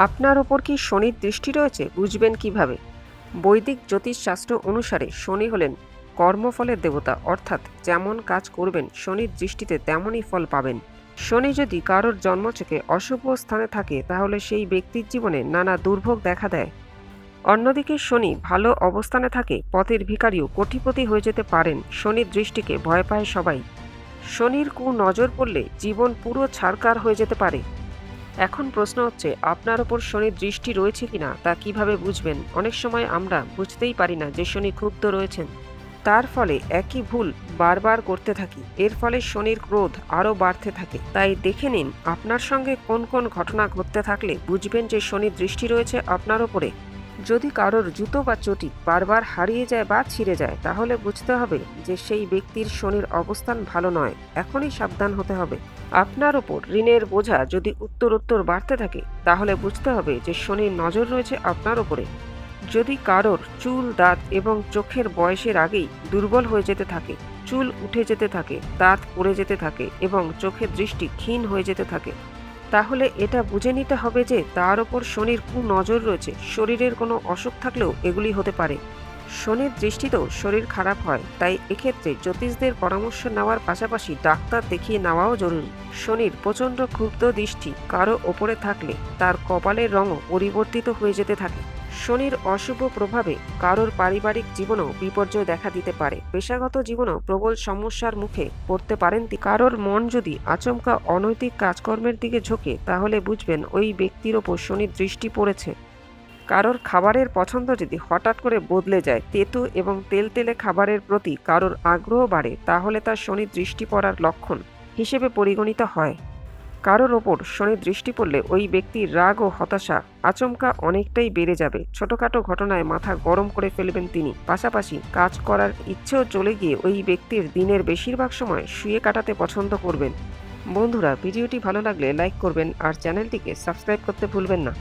আপনার ওপর কি শনির দৃষ্টি রয়েছে বুঝবেন কিভাবে? বৈদিক জ্যোতিষশাস্ত্র অনুসারে শনি হলেন কর্মফলের দেবতা, অর্থাৎ যেমন কাজ করবেন শনির দৃষ্টিতে তেমনই ফল পাবেন। শনি যদি কারোর জন্মছকে অশুভ স্থানে থাকে তাহলে সেই ব্যক্তির জীবনে নানা দুর্ভোগ দেখা দেয়। অন্যদিকে শনি ভালো অবস্থানে থাকে পথের ভিখারিও কোটিপতি হয়ে যেতে পারেন। শনির দৃষ্টিকে ভয় পায় সবাই। শনির নজর পড়লে জীবন পুরো ছারকার হয়ে যেতে পারে। এখন প্রশ্ন হচ্ছে, আপনার ওপর শনির দৃষ্টি রয়েছে কিনা তা কিভাবে বুঝবেন? অনেক সময় আমরা বুঝতেই পারি না যে শনি ক্ষুব্ধ রয়েছেন। তার ফলে একই ভুল বারবার করতে থাকি। এর ফলে শনির ক্রোধ আরও বাড়তে থাকে। তাই দেখে নিন আপনার সঙ্গে কোন কোন ঘটনা ঘটতে থাকলে বুঝবেন যে শনির দৃষ্টি রয়েছে আপনার ওপরে। যদি কারোর জুতো বা চটি বারবার হারিয়ে যায় বা ছিঁড়ে যায় তাহলে বুঝতে হবে যে সেই ব্যক্তির শনির অবস্থান ভালো নয়। এখনই সাবধান হতে হবে। আপনার ওপর ঋণের বোঝা যদি উত্তরোত্তর বাড়তে থাকে তাহলে বুঝতে হবে যে শনির নজর রয়েছে আপনার ওপরে। যদি কারোর চুল, দাঁত এবং চোখের বয়সের আগেই দুর্বল হয়ে যেতে থাকে, চুল উঠে যেতে থাকে, দাঁত পড়ে যেতে থাকে এবং চোখের দৃষ্টি ক্ষীণ হয়ে যেতে থাকে, তাহলে এটা বুঝে নিতে হবে যে তার ওপর শনির নজর রয়েছে। শরীরের কোনো অসুখ থাকলেও এগুলি হতে পারে। শনির দৃষ্টিতেও শরীর খারাপ হয়, তাই এক্ষেত্রে জ্যোতিষদের পরামর্শ নেওয়ার পাশাপাশি ডাক্তার দেখিয়ে নেওয়াও জরুরি। শনির প্রচণ্ড ক্ষুব্ধ দৃষ্টি কারো ওপরে থাকলে তার কপালের রঙও পরিবর্তিত হয়ে যেতে থাকে। শনির অশুভ প্রভাবে কারোর পারিবারিক জীবনেও বিপর্যয় দেখা দিতে পারে। পেশাগত জীবনেও প্রবল সমস্যার মুখে পড়তে পারেন। কারোর মন যদি আচমকা অনৈতিক কাজকর্মের দিকে ঝোঁকে তাহলে বুঝবেন ওই ব্যক্তির ওপর শনির দৃষ্টি পড়েছে। কারোর খাবারের পছন্দ যদি হঠাৎ করে বদলে যায়, তেতো এবং তেলতেলে খাবারের প্রতি কারোর আগ্রহ বাড়ে, তাহলে তার শনির দৃষ্টি পড়ার লক্ষণ হিসেবে পরিগণিত হয়। কারোর ওপর শনির দৃষ্টি পড়লে ওই ব্যক্তির রাগ ও হতাশা আচমকা অনেকটাই বেড়ে যাবে। ছোটখাটো ঘটনায় মাথা গরম করে ফেলবেন তিনি। পাশাপাশি কাজ করার ইচ্ছেও চলে গিয়ে ওই ব্যক্তির দিনের বেশিরভাগ সময় শুয়ে কাটাতে পছন্দ করবেন। বন্ধুরা, ভিডিওটি ভালো লাগলে লাইক করবেন আর চ্যানেলটিকে সাবস্ক্রাইব করতে ভুলবেন না।